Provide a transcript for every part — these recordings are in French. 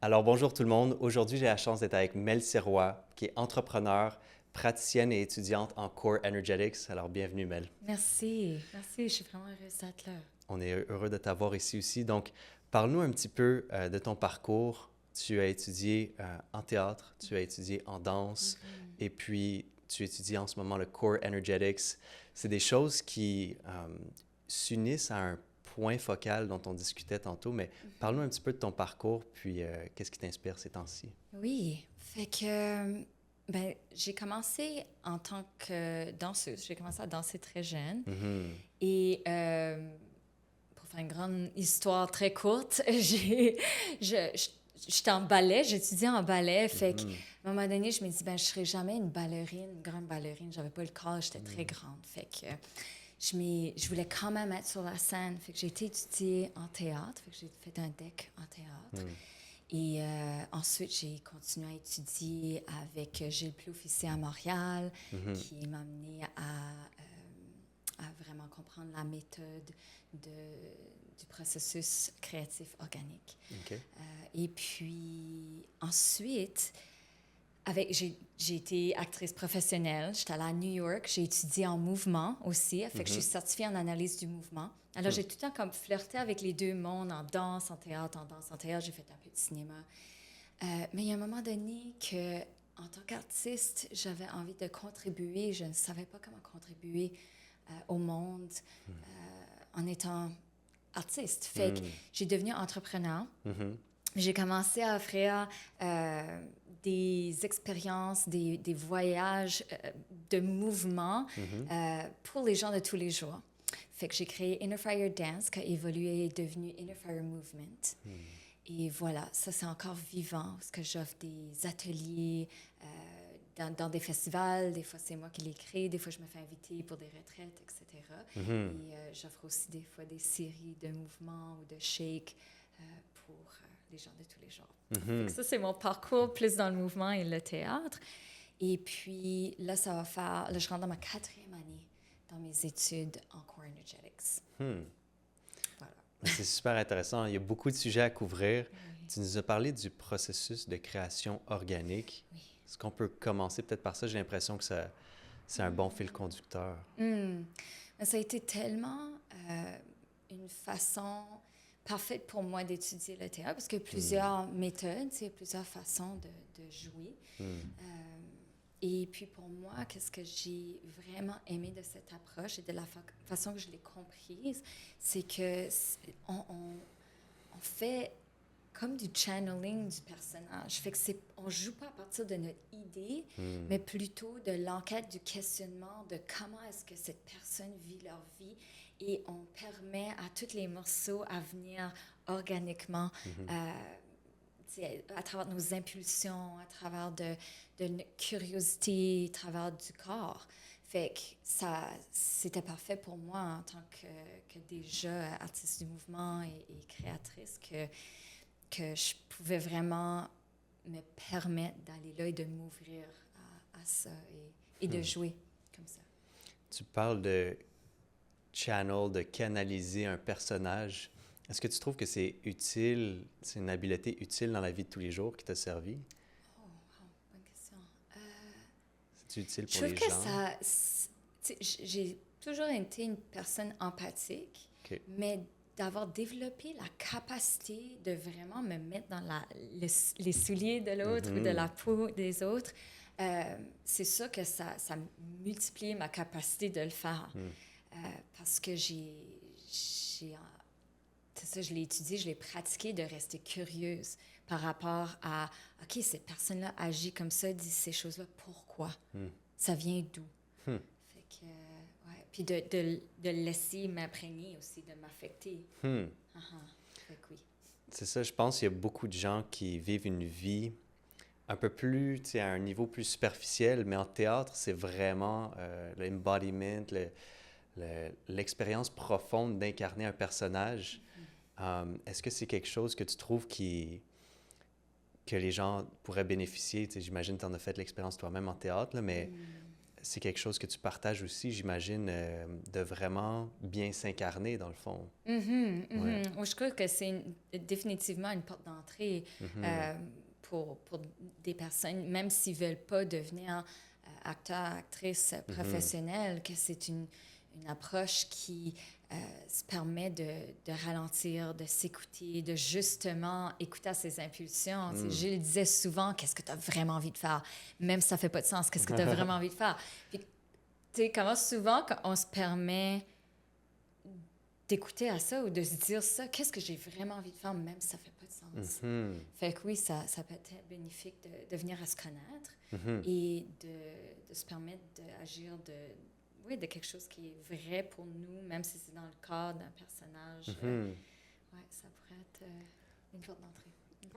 Alors bonjour tout le monde. Aujourd'hui, j'ai la chance d'être avec Mel Sirois, qui est entrepreneur, praticienne et étudiante en Core Energetics. Alors bienvenue Mel. Merci, je suis vraiment heureuse d'être là. On est heureux de t'avoir ici aussi. Donc, parle-nous un petit peu de ton parcours. Tu as étudié en théâtre, tu as étudié en danse, Mhm. et puis tu étudies en ce moment le Core Energetics. C'est des choses qui s'unissent à un point focal dont on discutait tantôt, mais parle-nous un petit peu de ton parcours, puis qu'est-ce qui t'inspire ces temps-ci? Oui, j'ai commencé en tant que danseuse. J'ai commencé à danser très jeune. Mhm. Et pour faire une grande histoire très courte, j'étais en ballet, j'étudiais en ballet. Fait qu'à Mhm. un moment donné, je me dis, ben, je serai jamais une ballerine, une grande ballerine. J'avais pas le corps, j'étais très grande. Fait que je voulais quand même être sur la scène. Fait que j'ai été étudier en théâtre. Fait que j'ai fait un DEC en théâtre. Mhm. Et ensuite, j'ai continué à étudier avec Gilles Plouffe ici à Montréal, Mhm. qui m'a amené à vraiment comprendre la méthode du processus créatif organique. OK. Et puis ensuite, j'ai été actrice professionnelle. J'étais allée à New York. J'ai étudié en mouvement aussi. Fait que je suis Mhm. certifiée en analyse du mouvement. Alors, Hmm. j'ai tout le temps comme flirté avec les deux mondes, en danse, en théâtre, en danse, en théâtre. J'ai fait un peu de cinéma. Mais il y a un moment donné que, en tant qu'artiste, j'avais envie de contribuer. Je ne savais pas comment contribuer au monde en étant artiste. Fait que Hmm. j'ai devenu entrepreneur. Mhm. J'ai commencé à offrir des expériences, des voyages de mouvement Mhm. pour les gens de tous les jours. Fait que j'ai créé Inner Fire Dance, qui a évolué et est devenu Inner Fire Movement. Et voilà, ça c'est encore vivant, parce que j'offre des ateliers dans des festivals. Des fois, c'est moi qui les crée. Des fois, je me fais inviter pour des retraites, etc. Mhm. Et j'offre aussi des fois des séries de mouvements ou de shakes pour les gens de tous les jours. Fait que Mhm. ça, c'est mon parcours plus dans le mouvement et le théâtre. Et puis là, là, je rentre dans ma 4e année dans mes études en Core Energetics. Hmm. Voilà. C'est super intéressant. Il y a beaucoup de sujets à couvrir. Oui, Tu nous as parlé du processus de création organique. oui. Est-ce qu'on peut commencer peut-être par ça? J'ai l'impression que ça, c'est un bon fil conducteur. Hmm. Mais ça a été tellement une façon parfaite pour moi d'étudier le théâtre parce qu'il y a Hmm. plusieurs méthodes, il y a plusieurs façons de jouer. Hmm. Et puis pour moi, qu'est-ce que j'ai vraiment aimé de cette approche et de la façon que je l'ai comprise, c'est que on fait comme du channeling du personnage. Fait que on joue pas à partir de notre idée, Hmm. mais plutôt de l'enquête, du questionnement de comment est-ce que cette personne vit leur vie et on permet à tous les morceaux à venir organiquement Mhm. à travers nos impulsions, à travers de notre curiosité, à travers du corps. Fait que ça, c'était parfait pour moi en tant que déjà artiste du mouvement et créatrice que je pouvais vraiment me permettre d'aller là et de m'ouvrir à ça et de Hmm. jouer comme ça. Tu parles de channel, de canaliser un personnage. Est-ce que tu trouves que c'est utile, c'est une habileté utile dans la vie de tous les jours qui t'a servi? Oh, wow, bonne question. Euh, C'est utile je pour trouve les que gens? j'ai toujours été une personne empathique, OK. mais d'avoir développé la capacité de vraiment me mettre dans les souliers de l'autre ou de Mhm. la peau des autres, c'est sûr que ça multiplie ma capacité de le faire. Hmm. Euh, parce que c'est ça, je l'ai étudié, je l'ai pratiqué de rester curieuse par rapport à, OK, cette personne-là agit comme ça, dit ces choses-là, pourquoi? Hmm. Ça vient d'où? Hmm. Fait que, ouais. Puis de le laisser m'imprégner aussi, de m'affecter. Hmm. Ah, ah. Fait que oui. C'est ça, je pense qu'il y a beaucoup de gens qui vivent une vie un peu plus, tu sais, à un niveau plus superficiel, mais en théâtre, c'est vraiment l'embodiment, l'expérience profonde d'incarner un personnage. Est-ce que c'est quelque chose que tu trouves que les gens pourraient bénéficier? Tu sais, j'imagine que tu en as fait l'expérience toi-même en théâtre, là, mais Mm. c'est quelque chose que tu partages aussi, j'imagine, de vraiment bien s'incarner, dans le fond. Ouais. Oui, je crois que c'est définitivement une porte d'entrée pour des personnes, même s'ils ne veulent pas devenir acteur, actrice professionnelle, que c'est une approche qui se permet de ralentir, de s'écouter, de justement écouter à ses impulsions. Gilles disait souvent, qu'est-ce que tu as vraiment envie de faire? Même si ça ne fait pas de sens, qu'est-ce que tu as vraiment envie de faire? Puis, tu sais, comment souvent, quand on se permet d'écouter à ça ou de se dire ça, qu'est-ce que j'ai vraiment envie de faire, même si ça ne fait pas de sens. Fait que oui, ça peut être bénéfique de venir à se connaître et de se permettre d'agir de quelque chose qui est vrai pour nous, même si c'est dans le cadre d'un personnage. Ouais, ça pourrait être une porte d'entrée.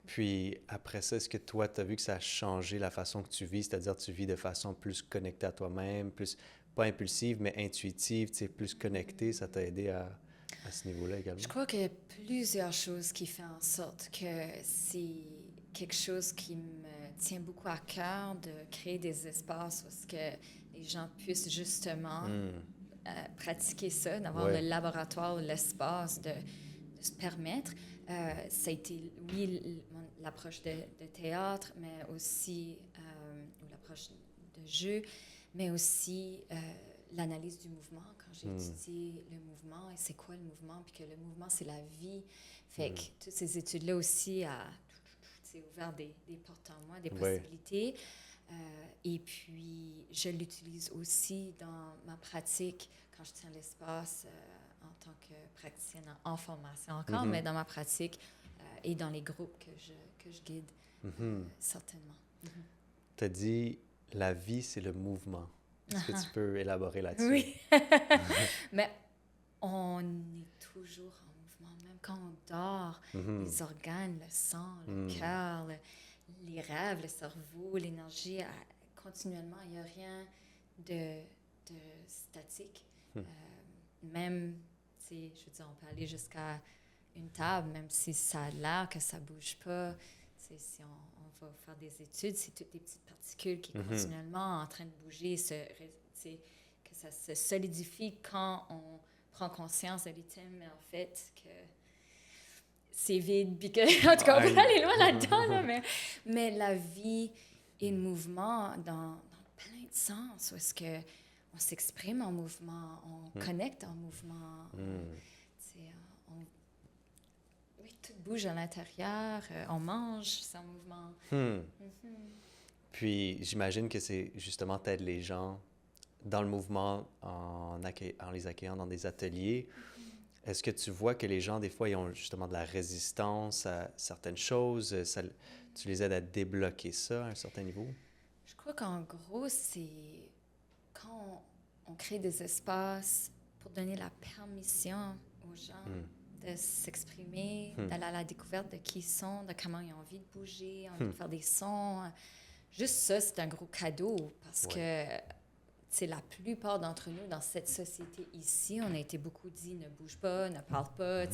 Puis après ça, est-ce que toi, tu as vu que ça a changé la façon que tu vis? C'est-à-dire tu vis de façon plus connectée à toi-même, plus, pas impulsive, mais intuitive, tu sais, plus connectée. Ça t'a aidé à ce niveau-là également? Je crois qu'il y a plusieurs choses qui font en sorte que c'est quelque chose qui me tient beaucoup à cœur de créer des espaces où que les gens puissent justement pratiquer ça, d'avoir le laboratoire ou l'espace de se permettre. Ça a été, oui, l'approche de théâtre, mais aussi ou l'approche de jeu, mais aussi l'analyse du mouvement, quand j'ai étudié le mouvement et c'est quoi le mouvement, puis que le mouvement, c'est la vie. Fait que toutes ces études-là aussi ont ouvert des portes en moi, des possibilités. Et puis, je l'utilise aussi dans ma pratique quand je tiens l'espace en tant que praticienne en formation encore, mais dans ma pratique et dans les groupes que je guide, certainement. Tu as dit, la vie, c'est le mouvement. Est-ce que tu peux élaborer là-dessus? Oui. Mais on est toujours en mouvement, même quand on dort. Les organes, le sang, le cœur, les rêves, le cerveau, l'énergie, continuellement, il n'y a rien de statique. Même, je veux dire, on peut aller jusqu'à une table, même si ça a l'air que ça ne bouge pas. Si on va faire des études, c'est toutes des petites particules qui sont continuellement en train de bouger, que ça se solidifie quand on prend conscience de l'item, mais en fait, que c'est vide, puis que, en tout cas, on peut aller loin là-dedans, là, mais la vie est le mouvement dans plein de sens, où est-ce qu'on s'exprime en mouvement, on connecte en mouvement, oui, tout bouge à l'intérieur, on mange, c'est en mouvement. Puis, j'imagine que c'est justement t'aides les gens dans le mouvement en les accueillant dans des ateliers. Est-ce que tu vois que les gens, des fois, ils ont justement de la résistance à certaines choses? Tu les aides à débloquer ça à un certain niveau? Je crois qu'en gros, c'est quand on crée des espaces pour donner la permission aux gens de s'exprimer, d'aller à la découverte de qui ils sont, de comment ils ont envie de bouger, envie de faire des sons. Juste ça, c'est un gros cadeau parce que la plupart d'entre nous, dans cette société ici, on a été beaucoup dit ne bouge pas, ne parle pas,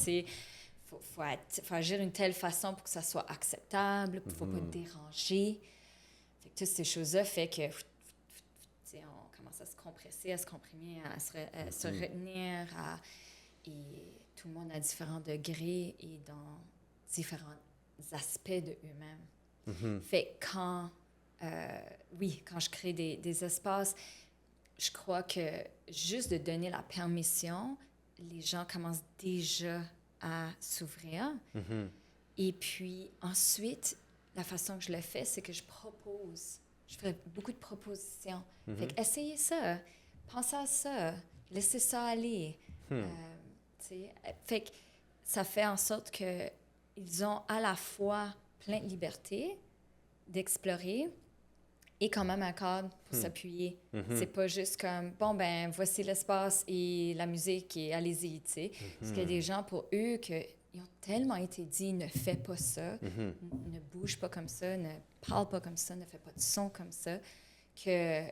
faut agir d'une telle façon pour que ça soit acceptable, il ne faut pas te déranger. Fait que toutes ces choses-là fait que on commence à se compresser, à se comprimer, à se retenir, et tout le monde à différents degrés et dans différents aspects de eux-mêmes. Fait que quand je crée des espaces, je crois que juste de donner la permission, les gens commencent déjà à s'ouvrir. Et puis ensuite, la façon que je le fais, c'est que je propose. Je fais beaucoup de propositions. Fait que essayez ça, pensez à ça, laissez ça aller. Fait que ça fait en sorte qu'ils ont à la fois plein de liberté d'explorer et quand même un cadre pour s'appuyer. C'est pas juste comme, bon, ben voici l'espace et la musique et allez-y, tu sais. Parce qu'il y a des gens, pour eux, ils ont tellement été dit, ne fais pas ça, ne bouge pas comme ça, ne parle pas comme ça, ne fais pas de son comme ça, que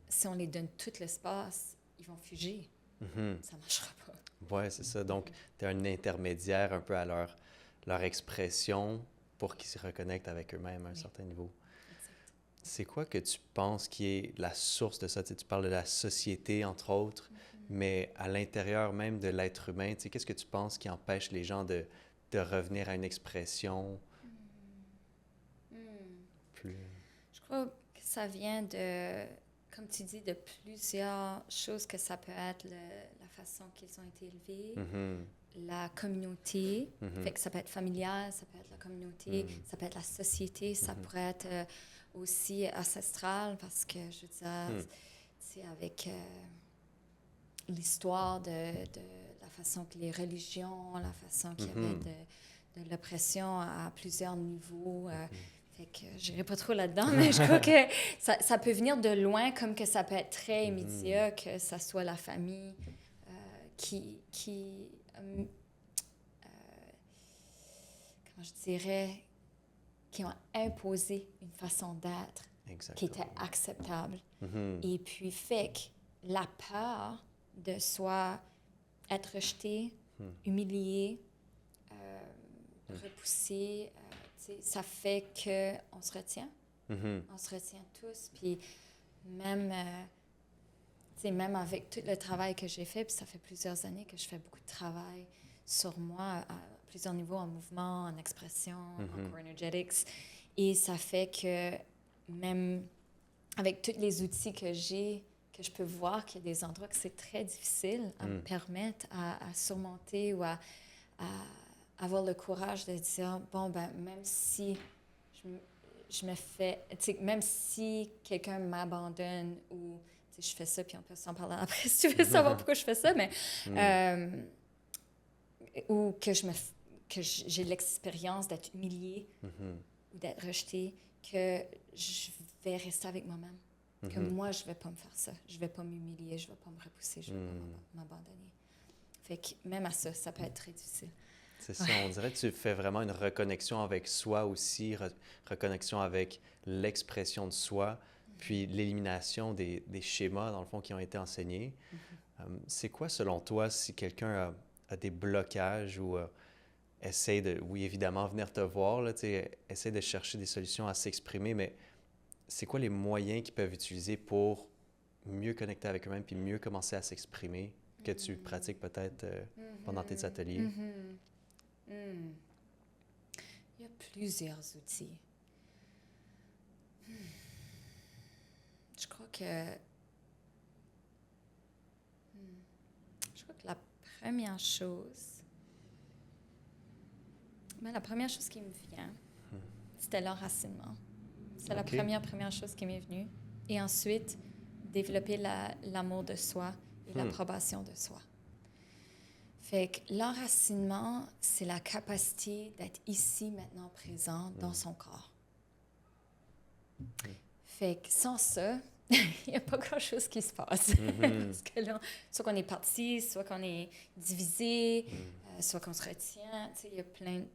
si on les donne tout l'espace, ils vont figer. Ça marchera pas. Oui, c'est ça. Donc, tu es un intermédiaire un peu à leur expression pour qu'ils se reconnectent avec eux-mêmes à un certain niveau. c'est quoi que tu penses qui est la source de ça? Tu sais, tu parles de la société, entre autres, mais à l'intérieur même de l'être humain, tu sais, qu'est-ce que tu penses qui empêche les gens de revenir à une expression Hmm. plus... Je crois que ça vient de, comme tu dis, de plusieurs choses que ça peut être la façon qu'ils ont été élevés, Mhm, la communauté, mhm, fait que ça peut être familial, ça peut être la communauté, mhm, ça peut être la société, ça mhm, pourrait être aussi ancestral parce que, je veux dire, mhm, c'est avec l'histoire de la façon que les religions, la façon qu'il y avait mhm, de l'oppression à plusieurs niveaux. mhm, Fait que je n'irai pas trop là-dedans, mais je crois que ça peut venir de loin, comme que ça peut être très mhm, immédiat, que ça soit la famille qui comment je dirais, qui ont imposé une façon d'être qui était exactement. acceptable. Mhm, Et puis, fait que la peur de soit être rejeté, mhm, humilié, mhm, repoussé, tu sais, ça fait qu'on se retient. mhm, On se retient tous. Puis même, tu sais, même avec tout le travail que j'ai fait, puis ça fait plusieurs années que je fais beaucoup de travail sur moi à plusieurs niveaux, en mouvement, en expression, en mhm, core energetics. Et ça fait que même avec tous les outils que j'ai, que je peux voir qu'il y a des endroits que c'est très difficile à me mhm, permettre à surmonter ou à avoir le courage de dire, bon, ben, même si je, me- je me fais, tu sais, même si quelqu'un m'abandonne ou, tu sais, je fais ça, puis on peut s'en parler après si tu veux savoir pourquoi je fais ça, mais, mhm, euh, ou que j'ai l'expérience d'être humiliée mhm, ou d'être rejetée, que je vais rester avec moi-même. Que mhm, moi, je ne vais pas me faire ça. Je ne vais pas m'humilier, je ne vais pas me repousser, je ne vais pas mhm. m'abandonner. Fait que même à ça, ça peut être très difficile. C'est Ouais. ça, on dirait que tu fais vraiment une reconnexion avec soi aussi, reconnexion avec l'expression de soi, puis l'élimination des schémas, dans le fond, qui ont été enseignés. C'est quoi, selon toi, si quelqu'un a des blocages ou essaie de, oui, évidemment, venir te voir, là, tu sais, essaie de chercher des solutions à s'exprimer, mais c'est quoi les moyens qu'ils peuvent utiliser pour mieux connecter avec eux-mêmes puis mieux commencer à s'exprimer, que tu pratiques peut-être pendant tes Mhm, ateliers? mhm, mhm. Il y a plusieurs outils. Je crois que, je crois que la première chose qui me vient, c'était l'enracinement. C'est la OK. première chose qui m'est venue. Et ensuite, développer l'amour de soi et Hmm. l'approbation de soi. Fait que l'enracinement, c'est la capacité d'être ici, maintenant, présent dans son corps. Fait que sans ça, il n'y a pas grand-chose qui se passe. Mhm. Parce que là, soit qu'on est parti, soit qu'on est divisé, Mhm. soit qu'on se retient. Tu sais, il y a plein de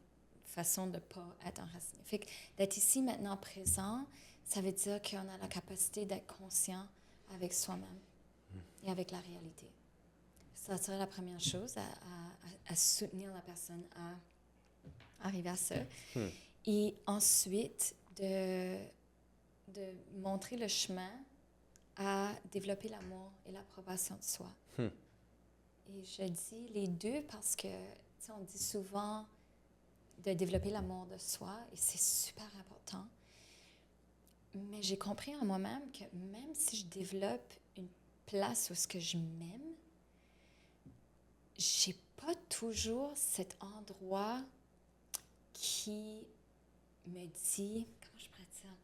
façons de ne pas être enraciné. Fait que d'être ici, maintenant, présent, ça veut dire qu'on a la capacité d'être conscient avec soi-même et avec la réalité. Ça serait la première chose, à soutenir la personne à arriver à ça. Hmm. Et ensuite, de montrer le chemin à développer l'amour et l'approbation de soi. Hmm. Et je dis les deux parce que, tu sais, on dit souvent de développer l'amour de soi et c'est super important. Mais j'ai compris en moi-même que même si je développe une place où ce que je m'aime, j'ai pas toujours cet endroit qui me dit, comment je pourrais dire,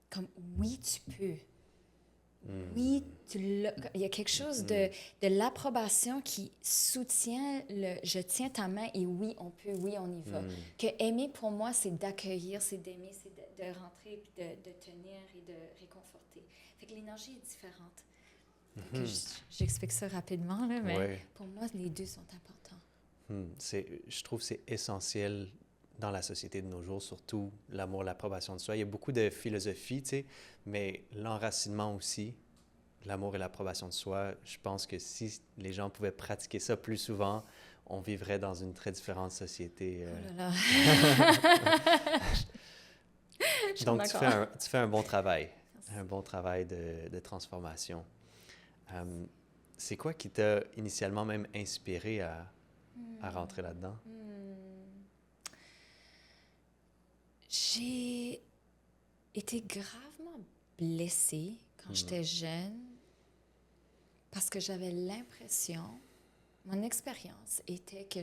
comme oui, tu peux. Oui, il y a quelque chose de l'approbation qui soutient le je tiens ta main et oui, on peut, oui, on y va. Que aimer pour moi, c'est d'accueillir, c'est d'aimer, c'est de rentrer, puis de tenir et de réconforter. Fait que l'énergie est différente. Fait que j'explique ça rapidement, là, mais Ouais. pour moi, les deux sont importants. Je trouve que c'est essentiel dans la société de nos jours, surtout l'amour, l'approbation de soi. Il y a beaucoup de philosophie, tu sais, mais l'enracinement aussi, l'amour et l'approbation de soi, je pense que si les gens pouvaient pratiquer ça plus souvent, on vivrait dans une très différente société. Oh là là. Je suis Donc, d'accord. tu fais un bon travail. Merci. Un bon travail de transformation. C'est quoi qui t'a initialement même inspiré à rentrer là-dedans? Hmm. J'ai été gravement blessée quand j'étais jeune parce que j'avais l'impression, mon expérience était que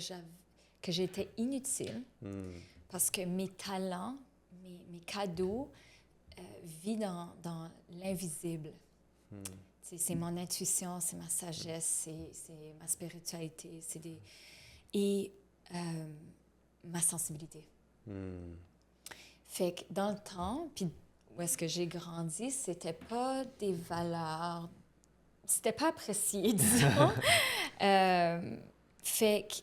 j'étais inutile Hmm. parce que mes talents, mes cadeaux vivent dans l'invisible. C'est mon intuition, c'est ma sagesse, c'est ma spiritualité, et ma sensibilité. Hmm. Fait que dans le temps, puis où est-ce que j'ai grandi, c'était pas des valeurs, c'était pas apprécié, disons. Fait que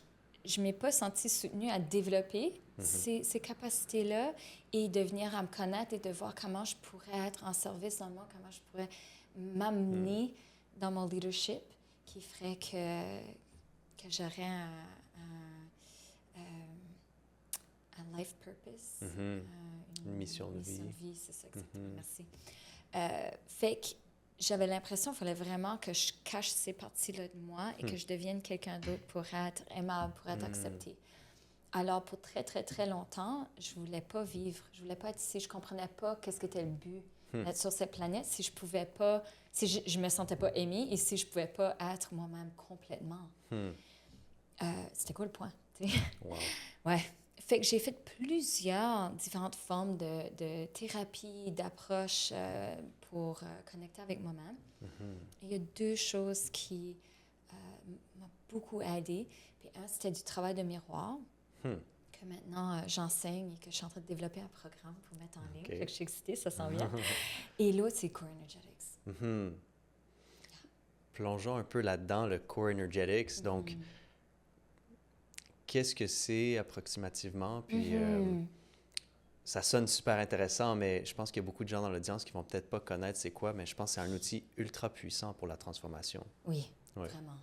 je m'ai pas sentie soutenue à développer ces capacités-là et de venir à me connaître et de voir comment je pourrais être en service dans le monde, comment je pourrais m'amener dans mon leadership qui ferait que j'aurais un life purpose, Une mission de mission vie. de vie, c'est ça exactement, merci. Fait que j'avais l'impression qu'il fallait vraiment que je cache ces parties-là de moi et que je devienne quelqu'un d'autre pour être aimable, pour être accepté. Alors, pour très, très, très longtemps, je voulais pas vivre. Je voulais pas être ici. Je comprenais pas qu'est-ce qu'était le but d'être sur cette planète si je pouvais pas, si je me sentais pas aimée et si je pouvais pas être moi-même complètement. C'était quoi le point? Wow. Ouais. Fait que j'ai fait plusieurs différentes formes de thérapie, d'approche pour connecter avec moi-même. Et il y a deux choses qui m'ont beaucoup aidée. Puis un, c'était du travail de miroir, que maintenant j'enseigne et que je suis en train de développer un programme pour mettre en ligne. OK. Fait que je suis excitée, ça s'en vient. Et l'autre, c'est Core Energetics. Plongeons un peu là-dedans, le Core Energetics. Donc, qu'est-ce que c'est approximativement? Puis, ça sonne super intéressant, mais je pense qu'il y a beaucoup de gens dans l'audience qui vont peut-être pas connaître c'est quoi, mais je pense que c'est un outil ultra puissant pour la transformation. Oui, Ouais. vraiment.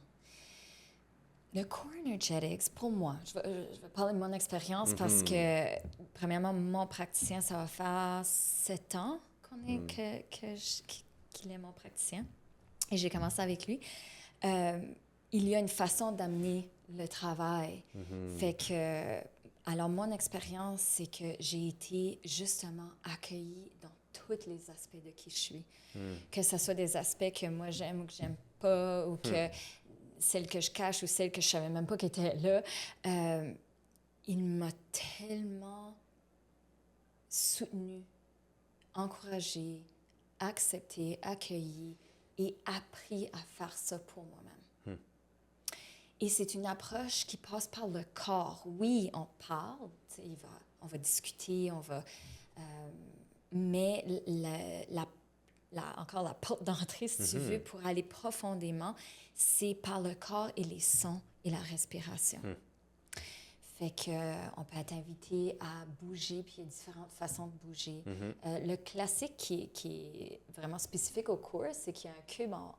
Le Core Energetics, pour moi, je vais parler de mon expérience parce que, premièrement, mon praticien, ça va faire 7 ans qu'il est mon praticien. Et j'ai commencé avec lui. Il y a une façon d'amener le travail. Fait que, alors, mon expérience, c'est que j'ai été justement accueillie dans tous les aspects de qui je suis. Que ce soit des aspects que moi j'aime ou que j'aime pas, ou que celle que je cache ou celle que je savais même pas qu'elle était là. Il m'a tellement soutenue, encouragée, acceptée, accueillie et appris à faire ça pour moi-même. Et c'est une approche qui passe par le corps. Oui, on parle, on va discuter, mais encore la porte d'entrée, si tu veux, pour aller profondément, c'est par le corps et les sons et la respiration. Fait qu'on peut être invité à bouger, puis il y a différentes façons de bouger. Le classique qui est vraiment spécifique au cours, c'est qu'il y a un cube en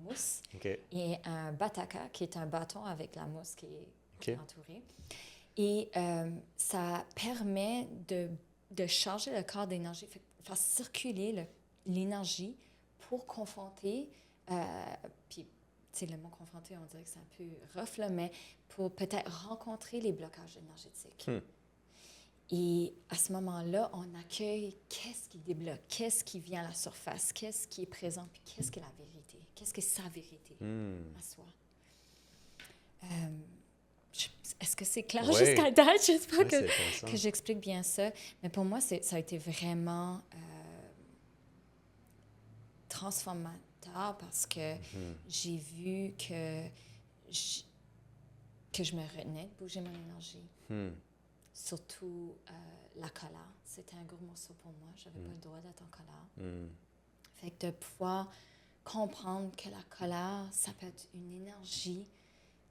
mousse et un bataka, qui est un bâton avec la mousse qui est entourée. Et ça permet de charger le corps d'énergie, faire circuler l'énergie pour confronter, puis le mot confronter, on dirait que c'est un peu rough, là, mais pour peut-être rencontrer les blocages énergétiques. Et à ce moment-là, on accueille qu'est-ce qui débloque, qu'est-ce qui vient à la surface, qu'est-ce qui est présent, puis qu'est-ce qui est la vérité, qu'est-ce que c'est sa vérité à soi. Est-ce que c'est clair jusqu'à date? J'espère que j'explique bien ça. Mais pour moi, ça a été vraiment transformateur parce que j'ai vu que je me retenais de bouger mon énergie. Surtout la colère. C'était un gros morceau pour moi. Je n'avais pas le droit d'être en colère. Fait que de pouvoir comprendre que la colère, ça peut être une énergie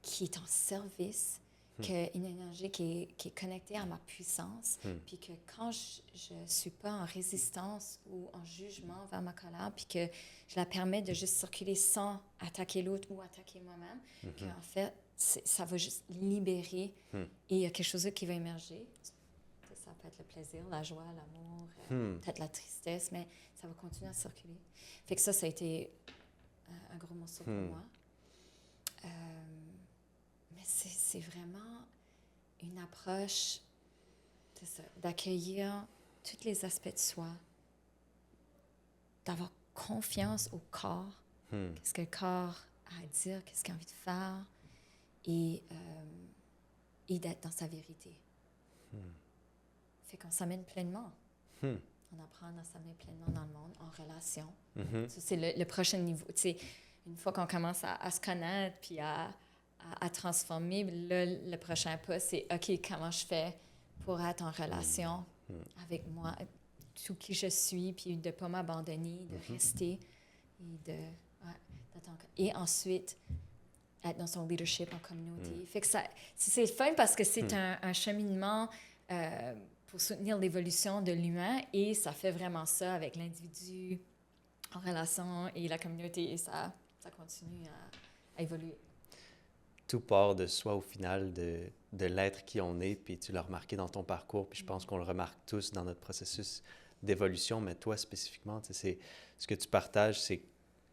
qui est en service, une énergie qui est connectée à ma puissance, puis que quand je ne suis pas en résistance ou en jugement vers ma colère, puis que je la permets de juste circuler sans attaquer l'autre ou attaquer moi-même, qu'en fait, ça va juste libérer et il y a quelque chose qui va émerger. ça peut être le plaisir, la joie, l'amour, peut-être la tristesse, mais ça va continuer à circuler. Fait que ça a été un gros morceau pour moi. Mais c'est vraiment une approche, c'est ça, d'accueillir tous les aspects de soi, d'avoir confiance au corps, qu'est-ce que le corps a à dire, qu'est-ce qu'il a envie de faire, et d'être dans sa vérité. Fait qu'on s'amène pleinement. On apprend à s'amener pleinement dans le monde, en relation. Ça, c'est le prochain niveau. Tu sais, une fois qu'on commence à se connaître puis à transformer, le prochain pas, c'est OK, comment je fais pour être en relation avec moi, tout qui je suis, puis de ne pas m'abandonner, de rester et ensuite être dans son leadership en communauté. Fait que c'est fun parce que c'est un cheminement pour soutenir l'évolution de l'humain et ça fait vraiment ça avec l'individu en relation et la communauté et ça continue à évoluer. Tout part de soi au final, de l'être qui on est, puis tu l'as remarqué dans ton parcours, puis je pense qu'on le remarque tous dans notre processus d'évolution, mais toi spécifiquement, c'est ce que tu partages, c'est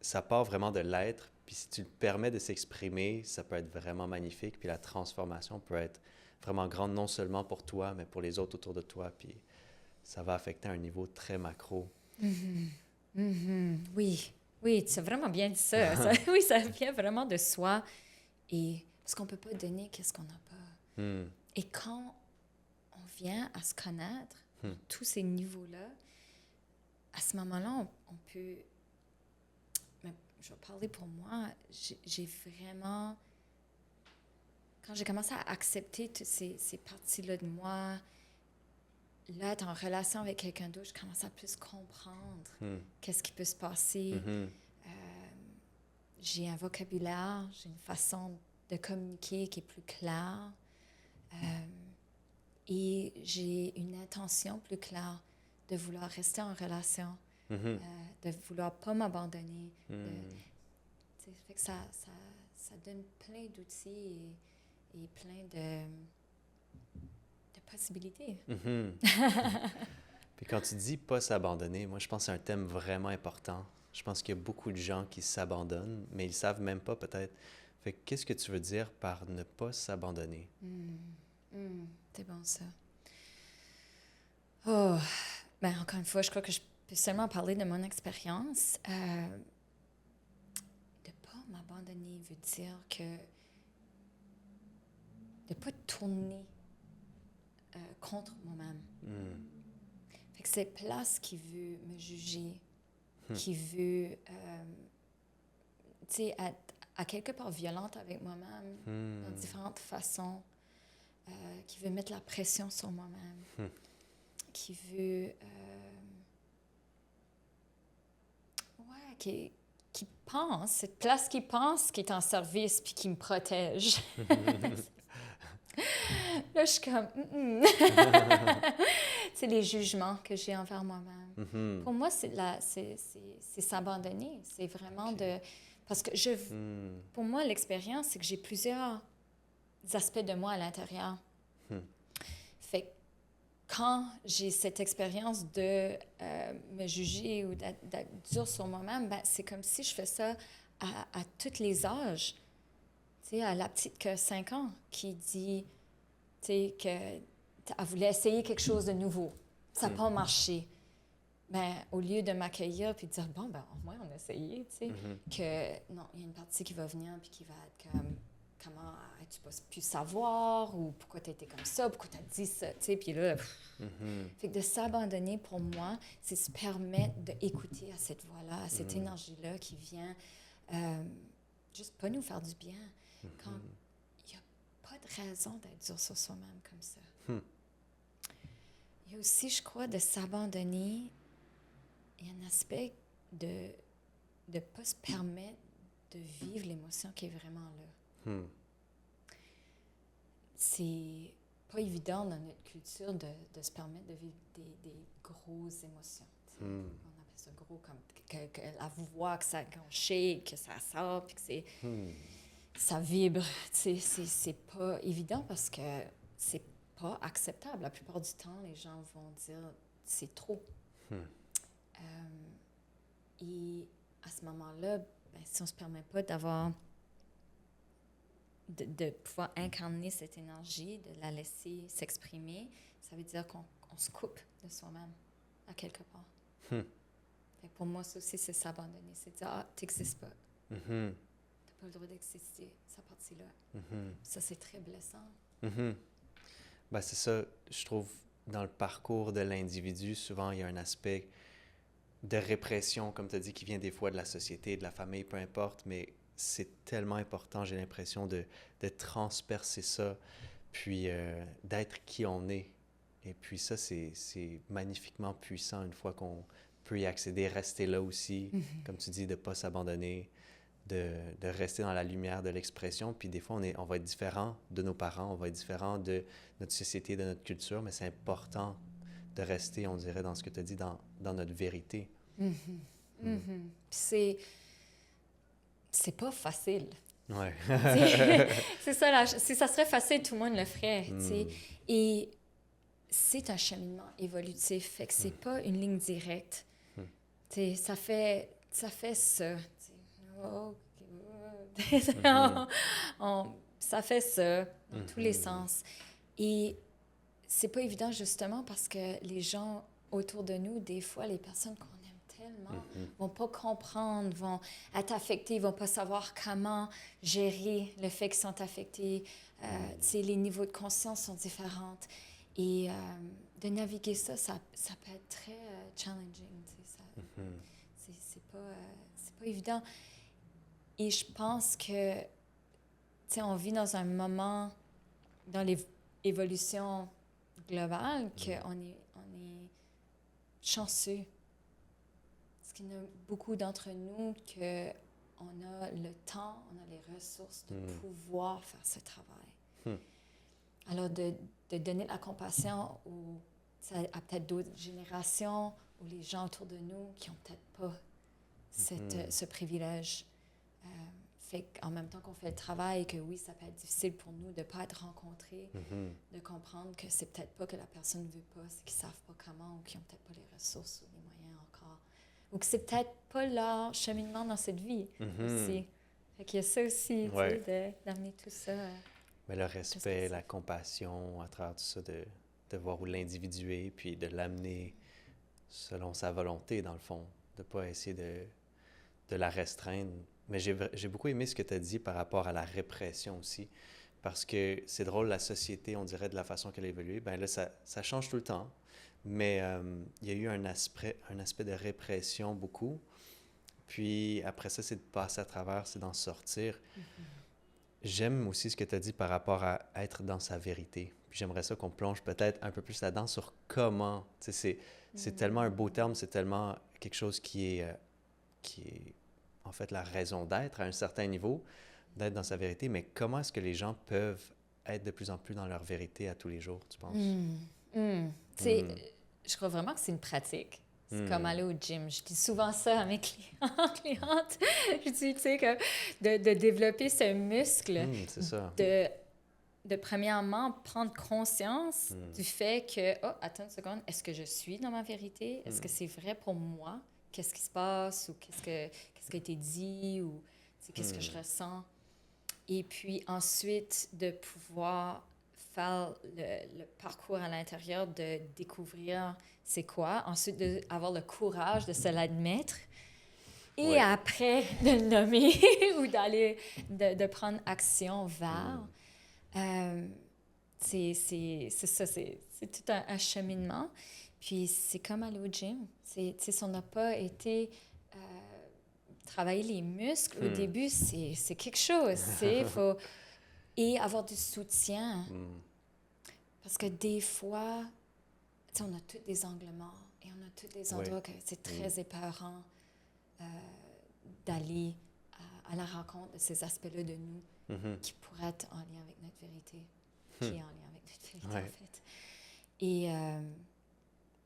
ça part vraiment de l'être, puis si tu le permets de s'exprimer, ça peut être vraiment magnifique, puis la transformation peut être vraiment grande, non seulement pour toi, mais pour les autres autour de toi, puis ça va affecter un niveau très macro. Oui, tu as vraiment bien dit ça. Oui, ça vient vraiment de soi. Et parce qu'on ne peut pas donner qu'est-ce qu'on n'a pas. Et quand on vient à se connaître, tous ces niveaux-là, à ce moment-là, on peut... Mais je vais parler pour moi. J'ai vraiment... Quand j'ai commencé à accepter toutes ces parties-là de moi, là, être en relation avec quelqu'un d'autre, je commence à plus comprendre qu'est-ce qui peut se passer. J'ai un vocabulaire, j'ai une façon de communiquer qui est plus claire. Et j'ai une intention plus claire de vouloir rester en relation, de vouloir pas m'abandonner. Fait que ça donne plein d'outils et plein de possibilités. Puis quand tu dis pas s'abandonner, moi je pense que c'est un thème vraiment important. Je pense qu'il y a beaucoup de gens qui s'abandonnent, mais ils savent même pas peut-être. Fait que qu'est-ce que tu veux dire par ne pas s'abandonner? C'est bon ça. Oh, ben encore une fois, je crois que je peux seulement parler de mon expérience. De pas m'abandonner veut dire que de pas tourner contre moi-même. Fait que c'est place qui veut me juger, qui veut, tu sais, être à quelque part violente avec moi-même, dans différentes façons, qui veut mettre la pression sur moi-même, qui veut, qui pense, cette place qui pense, qui est en service puis qui me protège. Là, je suis comme... C'est les jugements que j'ai envers moi-même. Pour moi, c'est s'abandonner. C'est vraiment de... Parce que pour moi, l'expérience, c'est que j'ai plusieurs aspects de moi à l'intérieur. Fait que quand j'ai cette expérience de me juger ou d'être dure sur moi-même, ben, c'est comme si je fais ça à tous les âges. Tu sais, à la petite que 5 ans qui dit, tu sais, qu'elle voulait essayer quelque chose de nouveau. Ça n'a pas marché. Ben, au lieu de m'accueillir puis de dire, bon, ben, au moins, on a essayé, tu sais, que non, il y a une partie qui va venir puis qui va être comme, comment as-tu pas pu savoir ou pourquoi tu as été comme ça, pourquoi tu as dit ça, tu sais, puis là, fait que de s'abandonner, pour moi, c'est se permettre d'écouter à cette voix-là, à cette énergie-là qui vient juste pas nous faire du bien. Quand il n'y a pas de raison d'être dur sur soi-même comme ça. Il y a aussi, je crois, de s'abandonner. Il y a un aspect de ne pas se permettre de vivre l'émotion qui est vraiment là. C'est pas évident dans notre culture de se permettre de vivre des grosses émotions. On appelle ça gros, comme que la voix, qu'on shake, que ça sort, puis que ça vibre. C'est pas évident parce que c'est pas acceptable. La plupart du temps, les gens vont dire c'est trop. Et à ce moment-là, si on ne se permet pas de pouvoir incarner cette énergie, de la laisser s'exprimer, ça veut dire qu'on se coupe de soi-même, à quelque part. Fait que pour moi, ça aussi, c'est s'abandonner. C'est dire, t'existes pas. T'as pas le droit d'exister, cette partie-là. Ça, c'est très blessant. C'est ça, je trouve, dans le parcours de l'individu, souvent, il y a un aspect de répression, comme tu as dit, qui vient des fois de la société, de la famille, peu importe, mais c'est tellement important, j'ai l'impression, de transpercer ça, puis d'être qui on est. Et puis ça, c'est magnifiquement puissant une fois qu'on peut y accéder, rester là aussi, comme tu dis, de ne pas s'abandonner, de rester dans la lumière de l'expression. Puis des fois, on va être différent de nos parents, on va être différent de notre société, de notre culture, mais c'est important de rester, on dirait, dans ce que tu as dit, dans notre vérité. C'est pas facile. Ouais. C'est ça, si ça serait facile, tout le monde le ferait. Et c'est un cheminement évolutif, fait que c'est pas une ligne directe. Ça fait ça. Ça fait ça dans tous les sens. Et c'est pas évident justement parce que les gens autour de nous, des fois, les personnes qu'on aime tellement, vont pas comprendre, vont être affectés, vont pas savoir comment gérer le fait qu'ils sont affectés. Les niveaux de conscience sont différents. Et de naviguer ça peut être très challenging. C'est pas évident. Et je pense que, on vit dans un moment, dans l'évolution globale, qu'on est chanceux. Parce qu'il y en a beaucoup d'entre nous qu'on a le temps, on a les ressources de pouvoir faire ce travail. Alors, de donner de la compassion à peut-être d'autres générations ou les gens autour de nous qui n'ont peut-être pas ce privilège. Fait qu'en même temps qu'on fait le travail, que oui, ça peut être difficile pour nous de ne pas être rencontrés, de comprendre que c'est peut-être pas que la personne ne veut pas, c'est qu'ils ne savent pas comment ou qu'ils n'ont peut-être pas les ressources ou les moyens encore. Ou que c'est peut-être pas leur cheminement dans cette vie aussi. Fait qu'il y a ça aussi, d'amener tout ça. Mais le respect, la compassion, à travers tout ça, de voir où l'individu est, puis de l'amener selon sa volonté, dans le fond. De ne pas essayer de la restreindre. Mais j'ai beaucoup aimé ce que tu as dit par rapport à la répression aussi. Parce que c'est drôle, la société, on dirait, de la façon qu'elle a évolué, bien là, ça change tout le temps. Mais il y a eu un aspect de répression beaucoup. Puis après ça, c'est de passer à travers, c'est d'en sortir. J'aime aussi ce que tu as dit par rapport à être dans sa vérité. Puis j'aimerais ça qu'on plonge peut-être un peu plus là-dedans sur comment. C'est tellement un beau terme, c'est tellement quelque chose qui est en fait la raison d'être à un certain niveau, d'être dans sa vérité. Mais comment est-ce que les gens peuvent être de plus en plus dans leur vérité à tous les jours, tu penses? Je crois vraiment que c'est une pratique. C'est comme aller au gym. Je dis souvent ça à mes clientes. Je dis, tu sais, que de développer ce muscle, c'est ça. de premièrement prendre conscience du fait que, attends une seconde, est-ce que je suis dans ma vérité? Est-ce que c'est vrai pour moi? Qu'est-ce qui se passe? Ou qu'est-ce qui a été dit? Ou qu'est-ce que je ressens? Et puis ensuite, de pouvoir faire le parcours à l'intérieur, de découvrir c'est quoi. Ensuite, d'avoir le courage de se l'admettre. Et après, de le nommer ou de prendre action vers. C'est ça, c'est tout un cheminement. Puis c'est comme aller au gym. Si on n'a pas été travailler les muscles, au début, c'est quelque chose. Et avoir du soutien. Parce que des fois, on a tous des angles morts et on a tous des endroits que c'est très épeurant d'aller à la rencontre de ces aspects-là de nous qui pourraient être en lien avec notre vérité, qui est en lien avec notre vérité, en fait. Et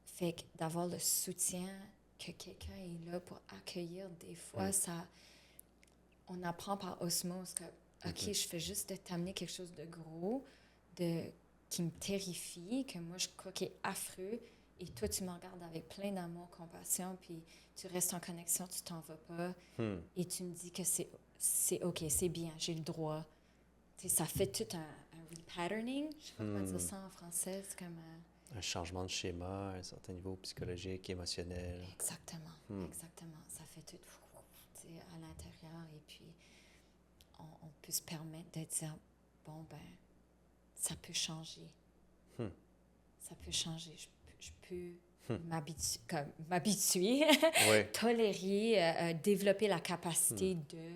fait que d'avoir le soutien que quelqu'un est là pour accueillir, des fois, on apprend par osmose que, OK, je fais juste de t'amener quelque chose de gros, de qui me terrifie, que moi, je crois qu'il est affreux, et toi, tu me regardes avec plein d'amour, compassion, puis tu restes en connexion, tu t'en vas pas, et tu me dis que c'est OK, c'est bien, j'ai le droit. Tu sais, ça fait tout un repatterning. Je sais pas comment dire ça en français. C'est comme... Un changement de schéma, à un certain niveau psychologique, émotionnel. Exactement, exactement. Ça fait tout, tu sais, à l'intérieur, et puis on peut se permettre de dire, bon, ben, ça peut changer. Ça peut changer. Je peux m'habituer, Ouais. tolérer, développer la capacité de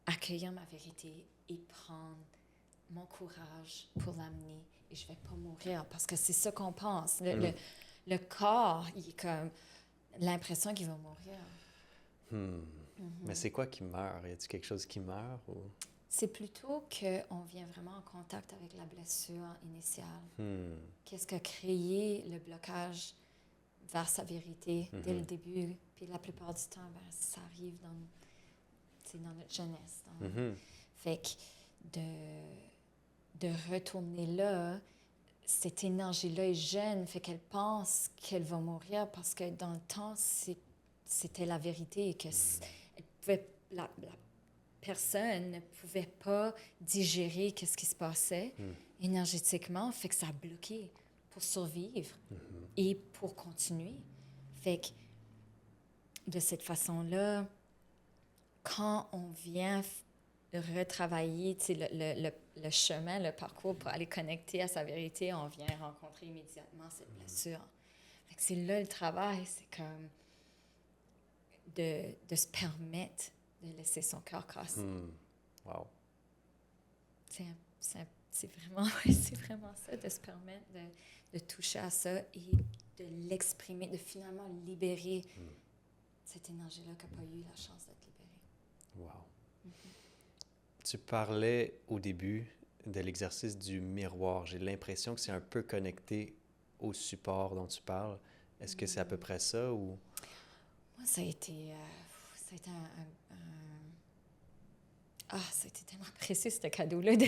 accueillir ma vérité et prendre mon courage pour l'amener. Et je ne vais pas mourir, parce que c'est ça qu'on pense. Le corps, il est comme l'impression qu'il va mourir. Mais c'est quoi qui meurt? Y a-t-il quelque chose qui meurt? Ou... C'est plutôt qu'on vient vraiment en contact avec la blessure initiale. Qu'est-ce qui a créé le blocage vers sa vérité dès le début? Puis la plupart du temps, ben, ça arrive dans notre jeunesse. Fait que de retourner là, cette énergie-là est jeune, fait qu'elle pense qu'elle va mourir parce que dans le temps, c'était la vérité et que la personne ne pouvait pas digérer ce qui se passait énergétiquement, fait que ça a bloqué pour survivre et pour continuer. Fait que de cette façon-là, quand on vient retravailler le chemin, le parcours pour aller connecter à sa vérité, on vient rencontrer immédiatement cette blessure. Fait que c'est là le travail, c'est comme de se permettre de laisser son cœur casser. Wow. C'est vraiment ça, de se permettre de toucher à ça et de l'exprimer, de finalement libérer cette énergie-là qui n'a pas eu la chance d'être libérée. Wow. Tu parlais au début de l'exercice du miroir. J'ai l'impression que c'est un peu connecté au support dont tu parles. Est-ce que c'est à peu près ça ou... Moi, ça a été ça a été tellement précieux, ce cadeau-là, de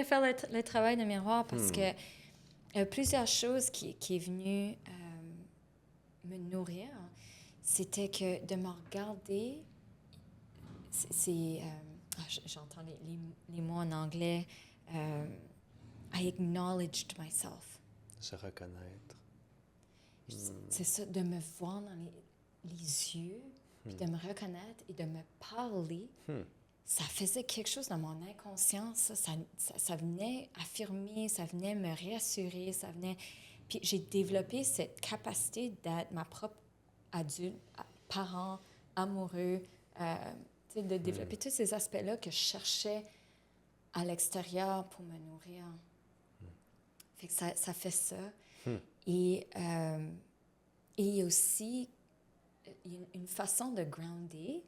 faire le travail de miroir, parce que plusieurs choses qui est venue me nourrir, c'était que de me regarder, j'entends les mots en anglais, I acknowledged myself. Se reconnaître. C'est ça, de me voir dans les yeux, puis de me reconnaître et de me parler. Ça faisait quelque chose dans mon inconscience. Ça venait affirmer, ça venait me réassurer, ça venait... Puis j'ai développé cette capacité d'être ma propre adulte, parent, amoureux, de développer tous ces aspects-là que je cherchais à l'extérieur pour me nourrir. Fait que ça fait ça. Et aussi, une façon de grounder,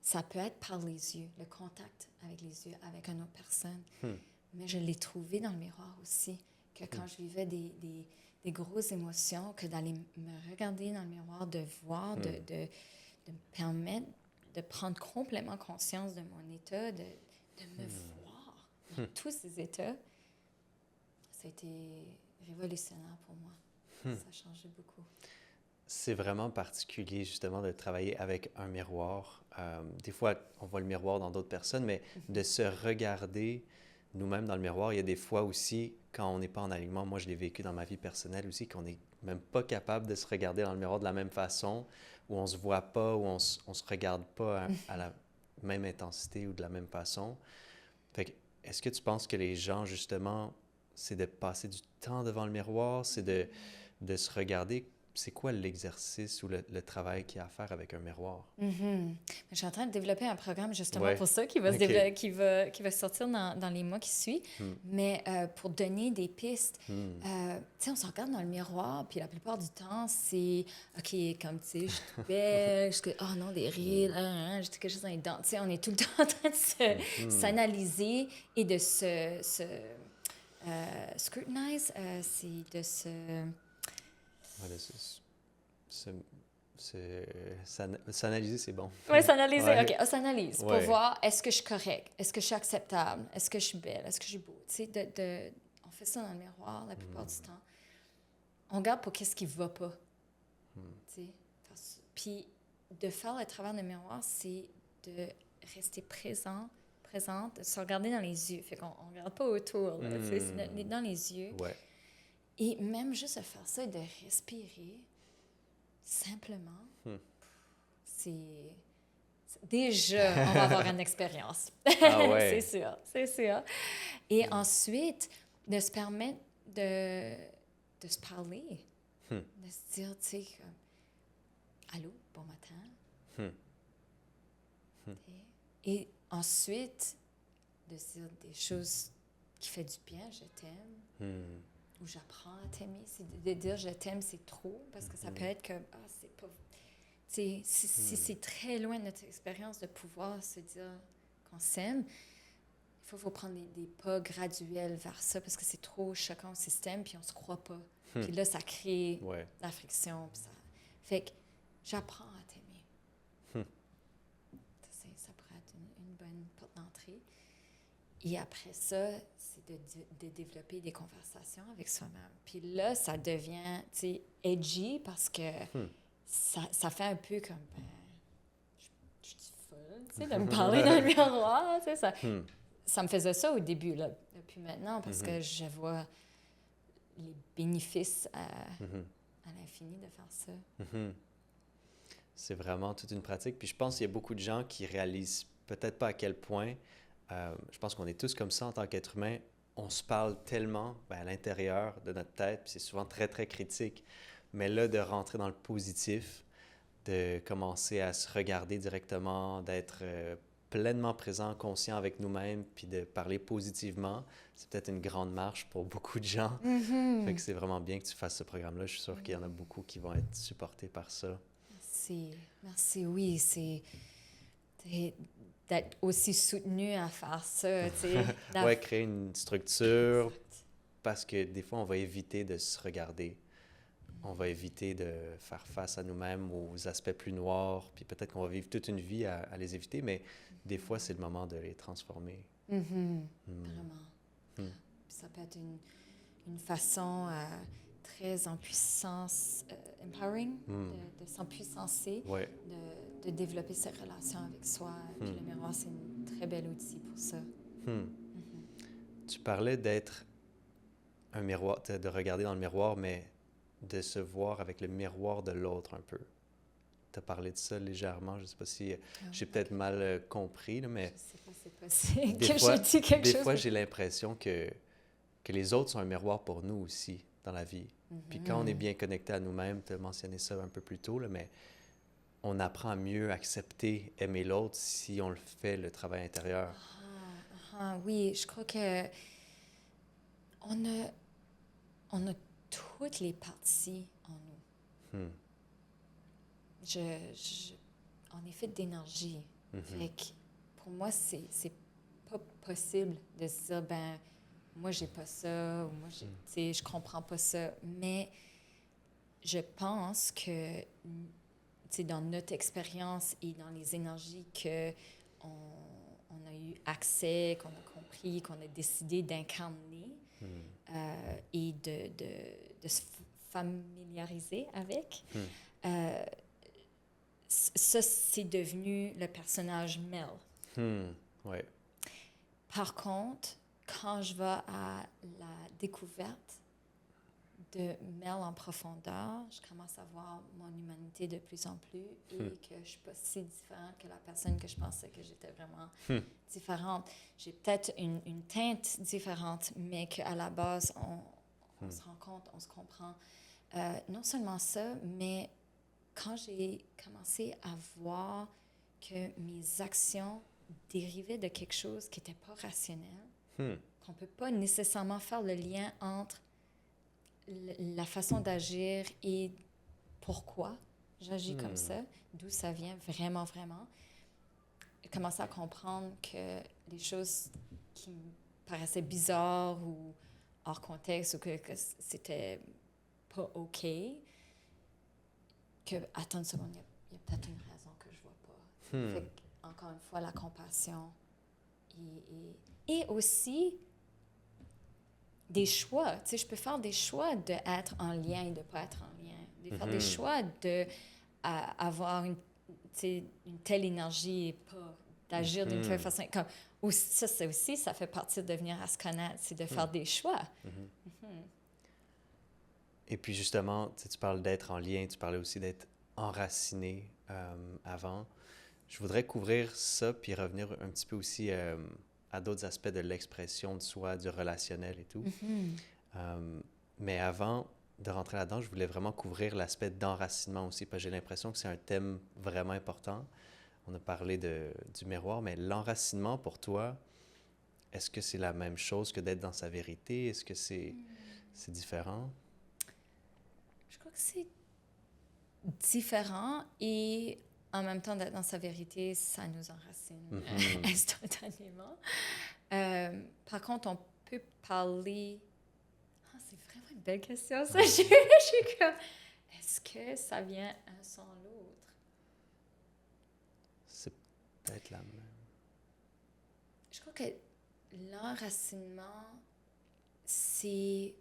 ça peut être par les yeux, le contact avec les yeux, avec une autre personne. Mais je l'ai trouvé dans le miroir aussi, que quand je vivais des grosses émotions, que d'aller me regarder dans le miroir, de voir, de me permettre de prendre complètement conscience de mon état, de me voir dans tous ces états, ça a été révolutionnaire pour moi. Ça a changé beaucoup. C'est vraiment particulier, justement, de travailler avec un miroir. Des fois, on voit le miroir dans d'autres personnes, mais de se regarder nous-mêmes dans le miroir, il y a des fois aussi, quand on n'est pas en alignement, moi je l'ai vécu dans ma vie personnelle aussi, qu'on n'est même pas capable de se regarder dans le miroir de la même façon, où on ne se voit pas, où on se regarde pas à la même intensité ou de la même façon. Fait que, est-ce que tu penses que les gens, justement, c'est de passer du temps devant le miroir, c'est de se regarder? C'est quoi l'exercice ou le travail qu'il y a à faire avec un miroir? Je suis en train de développer un programme justement pour ça qui va, qui va sortir dans les mois qui suivent. Mais pour donner des pistes, tu sais, on se regarde dans le miroir, puis la plupart du temps, c'est OK, comme tu sais, je suis toute belle, oh non, des rides, j'ai quelque chose dans les dents. Tu sais, on est tout le temps en train de s'analyser et de scrutinize, c'est de se... Voilà, s'analyser, c'est bon. Oui, s'analyser. Ouais. OK, on s'analyse pour Ouais. voir est-ce que je suis correcte, est-ce que je suis acceptable, est-ce que je suis belle, est-ce que je suis beau. Tu sais, on fait ça dans le miroir la plupart du temps. On regarde pour qu'est-ce qui ne va pas. Tu sais. Puis de faire le travail dans le miroir, c'est de rester présente, de se regarder dans les yeux. Fait qu'on ne regarde pas autour, là, tu sais, c'est dans les yeux. Ouais. Et même juste de faire ça et de respirer simplement, c'est... Déjà, on va avoir une expérience. Ah ouais. C'est sûr. Et ensuite, de se permettre de se parler, de se dire, tu sais, comme, allô, bon matin. Et ensuite, de se dire des choses qui font du bien, je t'aime, ou j'apprends à t'aimer. De dire je t'aime, c'est trop, parce que ça peut être que, c'est pas... Si c'est très loin de notre expérience de pouvoir se dire qu'on s'aime, il faut prendre des pas graduels vers ça parce que c'est trop choquant au système, puis on se croit pas. Puis là, ça crée la friction. Puis ça... Fait que j'apprends à t'aimer. Ça pourrait être une bonne porte d'entrée. Et après ça, c'est de développer des conversations avec soi-même. Puis là, ça devient, tu sais, edgy parce que ça fait un peu comme, je suis folle, tu sais, de me parler dans le miroir, tu sais, ça me faisait ça au début, là, depuis maintenant, parce que je vois les bénéfices à l'infini de faire ça. C'est vraiment toute une pratique. Puis je pense qu'il y a beaucoup de gens qui réalisent peut-être pas à quel point, je pense qu'on est tous comme ça en tant qu'être humain, on se parle tellement à l'intérieur de notre tête, puis c'est souvent très, très critique. Mais là, de rentrer dans le positif, de commencer à se regarder directement, d'être pleinement présent, conscient avec nous-mêmes, puis de parler positivement, c'est peut-être une grande marche pour beaucoup de gens. Fait que c'est vraiment bien que tu fasses ce programme-là. Je suis sûre qu'il y en a beaucoup qui vont être supportés par ça. Merci, oui, c'est d'être aussi soutenu à faire ça, tu sais. Ouais, créer une structure, parce que des fois, on va éviter de se regarder. On va éviter de faire face à nous-mêmes, aux aspects plus noirs, puis peut-être qu'on va vivre toute une vie à les éviter, mais des fois, c'est le moment de les transformer. Vraiment. Puis ça peut être une façon très en puissance, empowering, de s'empuissancer, de développer ses relations avec soi. Puis le miroir, c'est un très bel outil pour ça. Tu parlais d'être un miroir, de regarder dans le miroir, mais de se voir avec le miroir de l'autre un peu. Tu as parlé de ça légèrement, je ne sais pas si j'ai peut-être mal compris, là, mais... Je ne sais pas c'est possible que j'ai dit quelque chose. Des fois, j'ai l'impression que les autres sont un miroir pour nous aussi dans la vie. Puis quand on est bien connecté à nous-mêmes, tu as mentionné ça un peu plus tôt, là, mais on apprend à mieux accepter, aimer l'autre si on le fait, le travail intérieur. Oui, je crois que on a toutes les parties en nous. On est fait d'énergie. Fait que pour moi, c'est pas possible de se dire, moi, j'ai pas ça, ou moi, tu sais, je comprends pas ça. Mais je pense que, tu sais, dans notre expérience et dans les énergies qu'on a eu accès, qu'on a compris, qu'on a décidé d'incarner et de se familiariser avec, ça, c'est devenu le personnage Mel. Ouais. Par contre, quand je vais à la découverte de Mel en profondeur, je commence à voir mon humanité de plus en plus et que je ne suis pas si différente que la personne que je pensais que j'étais vraiment différente. J'ai peut-être une teinte différente, mais qu'à la base, on se rend compte, on se comprend. Non seulement ça, mais quand j'ai commencé à voir que mes actions dérivaient de quelque chose qui n'était pas rationnel, qu'on ne peut pas nécessairement faire le lien entre la façon d'agir et pourquoi j'agis comme ça, d'où ça vient vraiment, vraiment. J'ai commencé à comprendre que les choses qui me paraissaient bizarres ou hors contexte ou que c'était pas OK, que, attends une seconde, il y a peut-être une raison que je vois pas. Fait que, encore une fois, la compassion. Et aussi, des choix. Tu sais, je peux faire des choix d'être en lien et de ne pas être en lien. De faire des choix de avoir tu sais, une telle énergie et pas d'agir d'une telle façon. Comme, aussi, ça fait partie de devenir à se connaître, c'est de faire des choix. Et puis justement, tu parles d'être en lien, tu parlais aussi d'être enraciné avant. Je voudrais couvrir ça, puis revenir un petit peu aussi à d'autres aspects de l'expression de soi, du relationnel et tout. Mais avant de rentrer là-dedans, je voulais vraiment couvrir l'aspect d'enracinement aussi, parce que j'ai l'impression que c'est un thème vraiment important. On a parlé du miroir, mais l'enracinement pour toi, est-ce que c'est la même chose que d'être dans sa vérité? Est-ce que c'est différent? Je crois que c'est différent et en même temps d'être dans sa vérité, ça nous enracine instantanément. Par contre, on peut parler... Ah, c'est vraiment une belle question, ça. Je suis comme... Est-ce que ça vient un sans l'autre? C'est peut-être la même. Je crois que l'enracinement, c'est...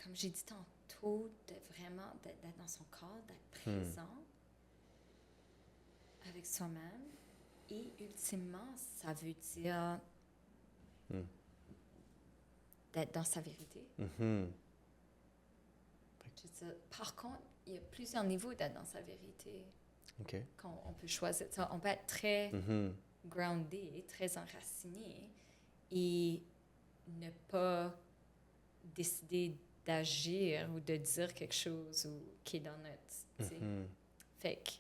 Comme j'ai dit tantôt, vraiment d'être dans son corps, d'être présent avec soi-même. Et ultimement, ça veut dire d'être dans sa vérité. Je veux dire, par contre, il y a plusieurs niveaux d'être dans sa vérité. On peut choisir. On peut être très groundé, très enraciné et ne pas décider d'agir ou de dire quelque chose qui est dans notre... Fait que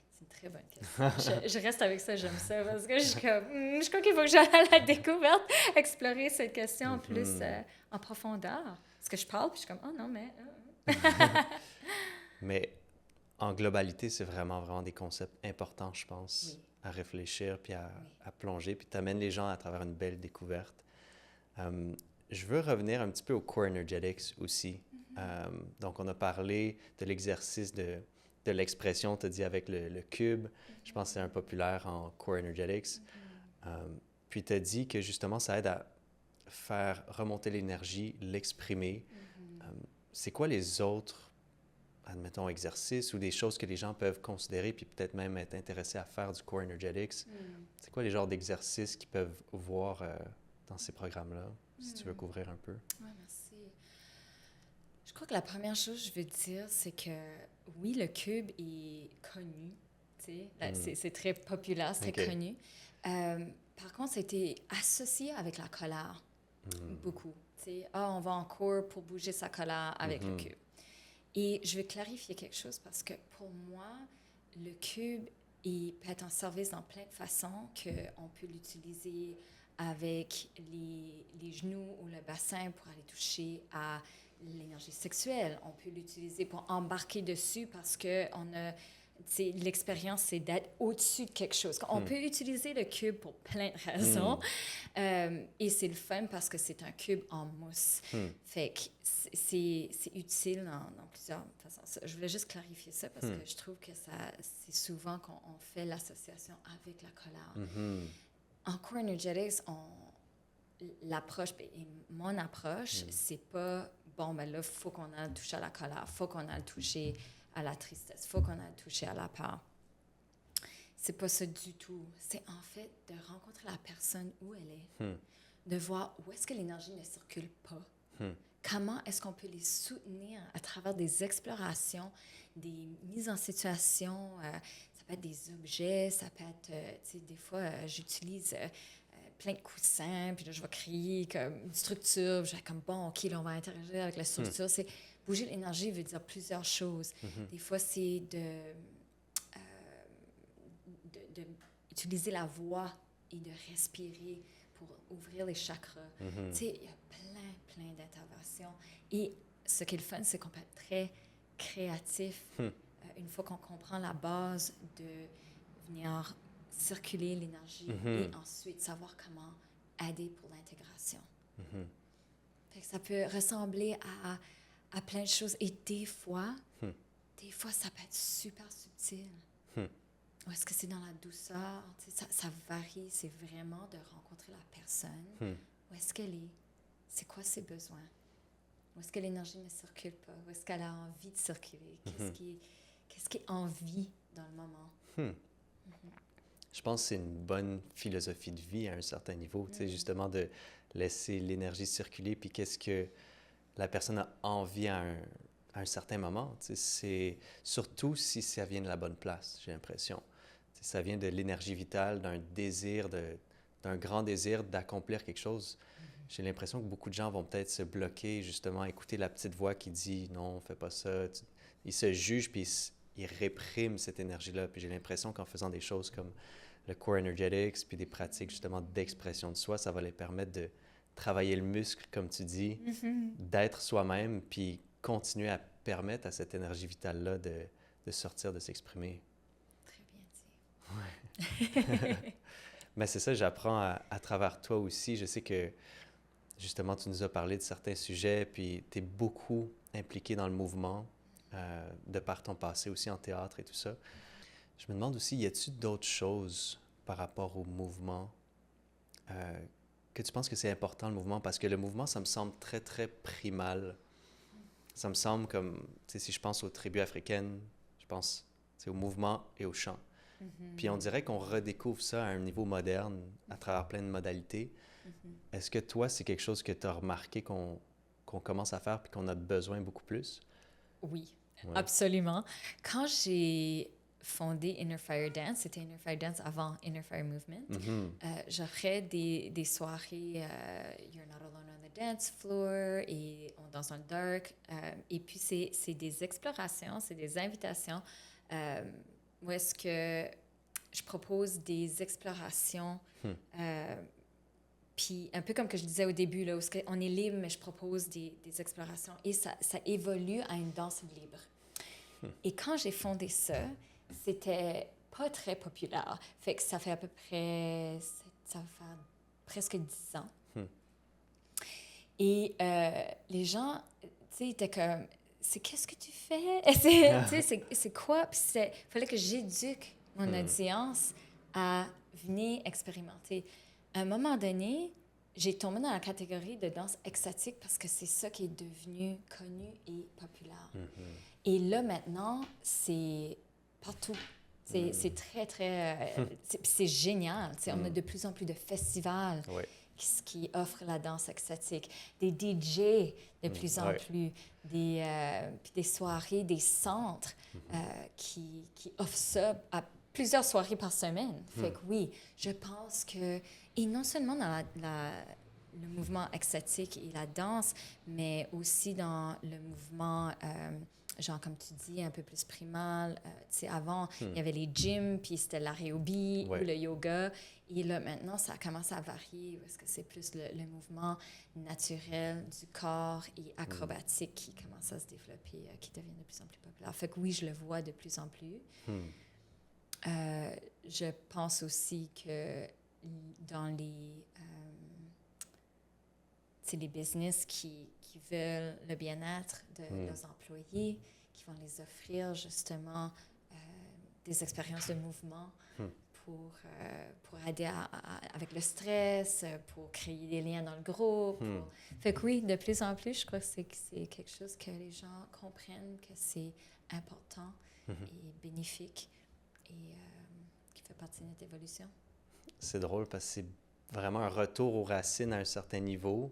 c'est une très bonne question. je reste avec ça, j'aime ça, parce que je suis comme... je crois qu'il faut que j'aille à la découverte, explorer cette question plus en profondeur. Parce que je parle, puis je suis comme, oh non, mais... Mais en globalité, c'est vraiment des concepts importants, je pense, à réfléchir, puis à plonger, puis tu amènes les gens à travers une belle découverte. Je veux revenir un petit peu au Core Energetics aussi. Donc, on a parlé de l'exercice de l'expression, tu as dit avec le cube. Je pense que c'est un populaire en Core Energetics. Puis tu as dit que justement, ça aide à faire remonter l'énergie, l'exprimer. C'est quoi les autres, admettons, exercices ou des choses que les gens peuvent considérer puis peut-être même être intéressés à faire du Core Energetics? C'est quoi les genres d'exercices qu'ils peuvent voir dans ces programmes-là, si tu veux couvrir un peu? Oui, merci. Je crois que la première chose que je veux dire, c'est que oui, le cube est connu. C'est très populaire, c'est très connu. Par contre, c'était associé avec la colère, beaucoup. On va en cours pour bouger sa colère avec le cube. Et je vais clarifier quelque chose parce que pour moi, le cube il peut être en service dans plein de façons, qu'on peut l'utiliser avec les genoux ou le bassin pour aller toucher à l'énergie sexuelle. On peut l'utiliser pour embarquer dessus parce que l'expérience, c'est d'être au-dessus de quelque chose. On peut utiliser le cube pour plein de raisons. Et c'est le fun parce que c'est un cube en mousse. Fait que c'est utile dans plusieurs façons. Je voulais juste clarifier ça parce que je trouve que c'est souvent qu'on fait l'association avec la colère. En Core Energetics, l'approche, et mon approche, c'est pas, bon, ben là, il faut qu'on aille toucher à la colère, il faut qu'on aille toucher à la tristesse, il faut qu'on aille toucher à la peur. C'est pas ça du tout. C'est en fait de rencontrer la personne où elle est, de voir où est-ce que l'énergie ne circule pas. Comment est-ce qu'on peut les soutenir à travers des explorations, des mises en situation. Ça peut être des objets, ça peut être, tu sais, des fois, j'utilise plein de coussins, puis là, je vais créer comme une structure, je vais comme, bon, OK, là, on va interagir avec la structure. C'est bouger l'énergie veut dire plusieurs choses. Des fois, c'est utiliser la voix et de respirer pour ouvrir les chakras. Tu sais, il y a plein d'interventions. Et ce qui est le fun, c'est qu'on peut être très créatif une fois qu'on comprend la base de venir circuler l'énergie et ensuite savoir comment aider pour l'intégration. Fait que ça peut ressembler à plein de choses. Et des fois, ça peut être super subtil. Ou est-ce que c'est dans la douceur? Ça varie. C'est vraiment de rencontrer la personne. Où est-ce qu'elle est? c'est quoi ses besoins? Où est-ce que l'énergie ne circule pas? Où est-ce qu'elle a envie de circuler? Qu'est-ce qui est en vie dans le moment? Hmm. Je pense que c'est une bonne philosophie de vie à un certain niveau, tu sais, justement de laisser l'énergie circuler, puis qu'est-ce que la personne a envie à un certain moment. Tu sais, c'est surtout si ça vient de la bonne place, j'ai l'impression. Tu sais, ça vient de l'énergie vitale, d'un grand désir d'accomplir quelque chose. J'ai l'impression que beaucoup de gens vont peut-être se bloquer, justement, écouter la petite voix qui dit non, fais pas ça. Ils se jugent puis ils répriment cette énergie-là. Puis j'ai l'impression qu'en faisant des choses comme le Core Energetics puis des pratiques justement d'expression de soi, ça va les permettre de travailler le muscle, comme tu dis, d'être soi-même puis continuer à permettre à cette énergie vitale-là de sortir, de s'exprimer. Très bien dit. Ouais. Mais c'est ça, j'apprends à travers toi aussi. Je sais que justement, tu nous as parlé de certains sujets, puis tu es beaucoup impliqué dans le mouvement, de par ton passé aussi en théâtre et tout ça. Je me demande aussi, y a-t-il d'autres choses par rapport au mouvement que tu penses que c'est important, le mouvement? Parce que le mouvement, ça me semble très, très primal. Ça me semble comme, tu sais, si je pense aux tribus africaines, je pense au mouvement et au chant. Puis on dirait qu'on redécouvre ça à un niveau moderne, à travers plein de modalités. Est-ce que toi, c'est quelque chose que tu as remarqué qu'on commence à faire puis qu'on a besoin beaucoup plus? Oui, Ouais. absolument. Quand j'ai fondé Inner Fire Dance, c'était Inner Fire Dance avant Inner Fire Movement, j'offrais des soirées You're Not Alone on the Dance Floor et On danse dans le dark. Et puis, c'est des explorations, c'est des invitations où est-ce que je propose des explorations puis un peu comme que je disais au début, là, où on est libre, mais je propose des explorations et ça évolue à une danse libre. Et quand j'ai fondé ça, c'était pas très populaire. Fait que ça fait à peu près, ça va faire presque 10 ans. Et les gens, tu sais, étaient comme, qu'est-ce que tu fais? Tu sais, c'est quoi? Puis il fallait que j'éduque mon audience à venir expérimenter. À un moment donné, j'ai tombé dans la catégorie de danse extatique parce que c'est ça qui est devenu connu et populaire. Et là, maintenant, c'est partout. C'est très, très... c'est génial. On a de plus en plus de festivals qui offrent la danse extatique, des DJ de plus en plus, puis des soirées, des centres qui offrent ça à plusieurs soirées par semaine. Fait que oui, je pense que... Et non seulement dans le mouvement extatique et la danse, mais aussi dans le mouvement, genre comme tu dis, un peu plus primal. Tu sais, avant, il y avait les gyms, puis c'était l'aérobie ou le yoga. Et là, maintenant, ça commence à varier. Est-ce que c'est plus le mouvement naturel du corps et acrobatique qui commence à se développer, qui devient de plus en plus populaire? Fait que oui, je le vois de plus en plus. Je pense aussi que dans les business qui veulent le bien-être de leurs employés, qui vont les offrir justement des expériences de mouvement pour aider avec le stress, pour créer des liens dans le groupe. Fait que oui, de plus en plus, je crois que c'est quelque chose que les gens comprennent que c'est important et bénéfique et qui fait partie de notre évolution. C'est drôle parce que c'est vraiment un retour aux racines à un certain niveau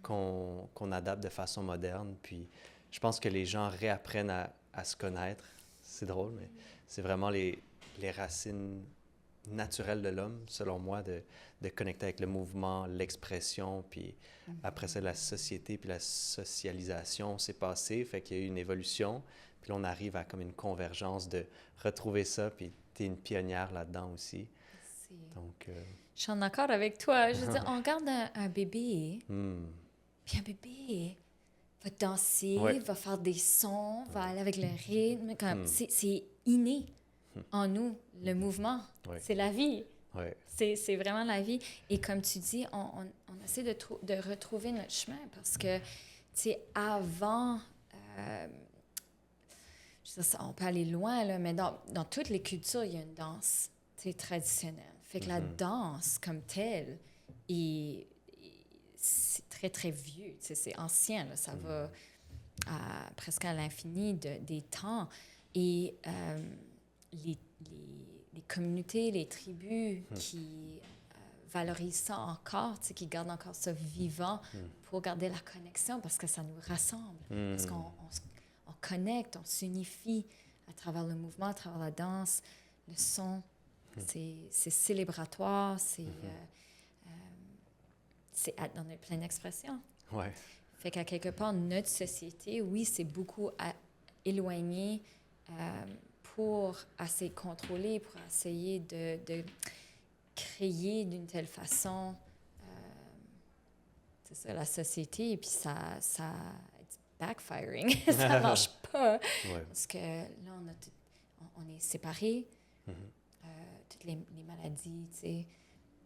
qu'on adapte de façon moderne. Puis je pense que les gens réapprennent à se connaître. C'est drôle, mais c'est vraiment les racines naturelles de l'homme, selon moi, de connecter avec le mouvement, l'expression, puis après ça, la société, puis la socialisation s'est passée, fait qu'il y a eu une évolution, puis là, on arrive à comme une convergence de retrouver ça, puis tu es une pionnière là-dedans aussi. Donc, je suis en accord avec toi. Je veux dire, on regarde un bébé, puis un bébé va danser, va faire des sons, va aller avec le rythme. C'est inné en nous, le mouvement. C'est la vie. C'est vraiment la vie. Et comme tu dis, on essaie de retrouver notre chemin parce que, tu sais, avant... on peut aller loin, là, mais dans toutes les cultures, il y a une danse traditionnelle. Fait que la danse comme telle, c'est très, très vieux. Tu sais, c'est ancien, là, ça va presque à l'infini des temps. Et les communautés, les tribus qui valorisent ça encore, tu sais, qui gardent encore ça vivant pour garder la connexion parce que ça nous rassemble, parce on connecte, on s'unifie à travers le mouvement, à travers la danse, le son. C'est célébratoire, c'est être dans notre pleine expression. Ouais. Fait qu'à quelque part, notre société, oui, c'est beaucoup éloigné pour essayer de contrôler, pour essayer de créer d'une telle façon, c'est ça, la société, et puis ça it's backfiring, ça marche pas, Ouais. parce que là, on est séparés, toutes les maladies, tu sais,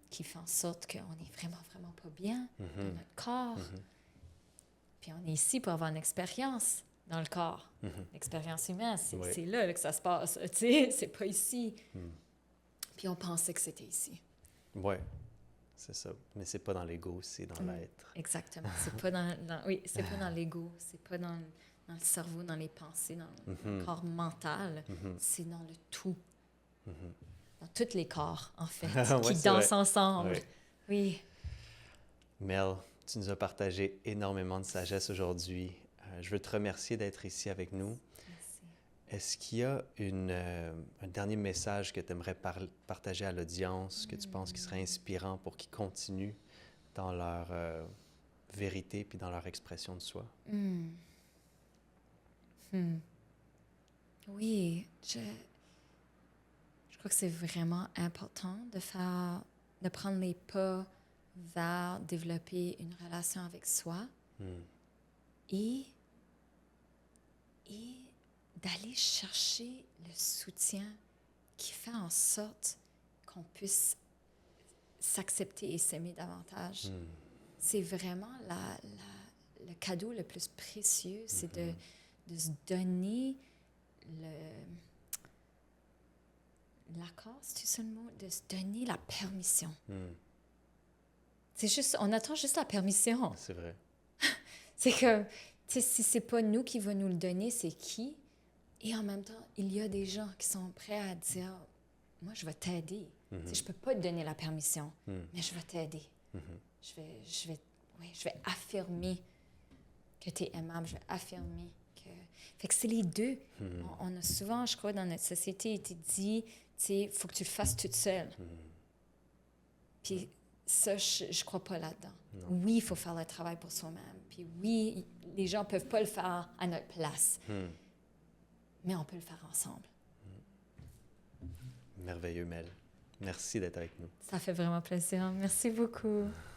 qui font en sorte qu'on est vraiment, vraiment pas bien dans notre corps, puis on est ici pour avoir une expérience dans le corps, l'expérience humaine, c'est là que ça se passe, tu sais, c'est pas ici. Puis on pensait que c'était ici. Oui, c'est ça. Mais c'est pas dans l'ego, c'est dans l'être. Exactement. C'est pas c'est pas dans l'ego, c'est pas dans le cerveau, dans les pensées, dans le corps mental. C'est dans le tout. Dans tous les corps, en fait, qui dansent ensemble. Ouais. Oui. Mel, tu nous as partagé énormément de sagesse aujourd'hui. Je veux te remercier d'être ici avec nous. Est-ce qu'il y a un dernier message que tu aimerais partager à l'audience, que tu penses qui serait inspirant pour qu'ils continuent dans leur vérité puis dans leur expression de soi? Oui, je crois que c'est vraiment important de prendre les pas vers développer une relation avec soi et d'aller chercher le soutien qui fait en sorte qu'on puisse s'accepter et s'aimer davantage. C'est vraiment le cadeau le plus précieux, c'est de se donner l'accord, c'est ça le mot? De se donner la permission. C'est juste, on attend juste la permission. C'est vrai. C'est que, tu sais, si c'est pas nous qui va nous le donner, c'est qui? Et en même temps, il y a des gens qui sont prêts à dire, moi, je vais t'aider. Tu sais, je peux pas te donner la permission, mais je vais t'aider. Je vais affirmer que tu es aimable, je vais affirmer que... Fait que c'est les deux. On a souvent, je crois, dans notre société, été dit, tu sais, il faut que tu le fasses toute seule. Puis ça, je crois pas là-dedans. Oui, il faut faire le travail pour soi-même. Puis oui, les gens peuvent pas le faire à notre place. Mais on peut le faire ensemble. Merveilleux, Mel. Merci d'être avec nous. Ça fait vraiment plaisir. Merci beaucoup.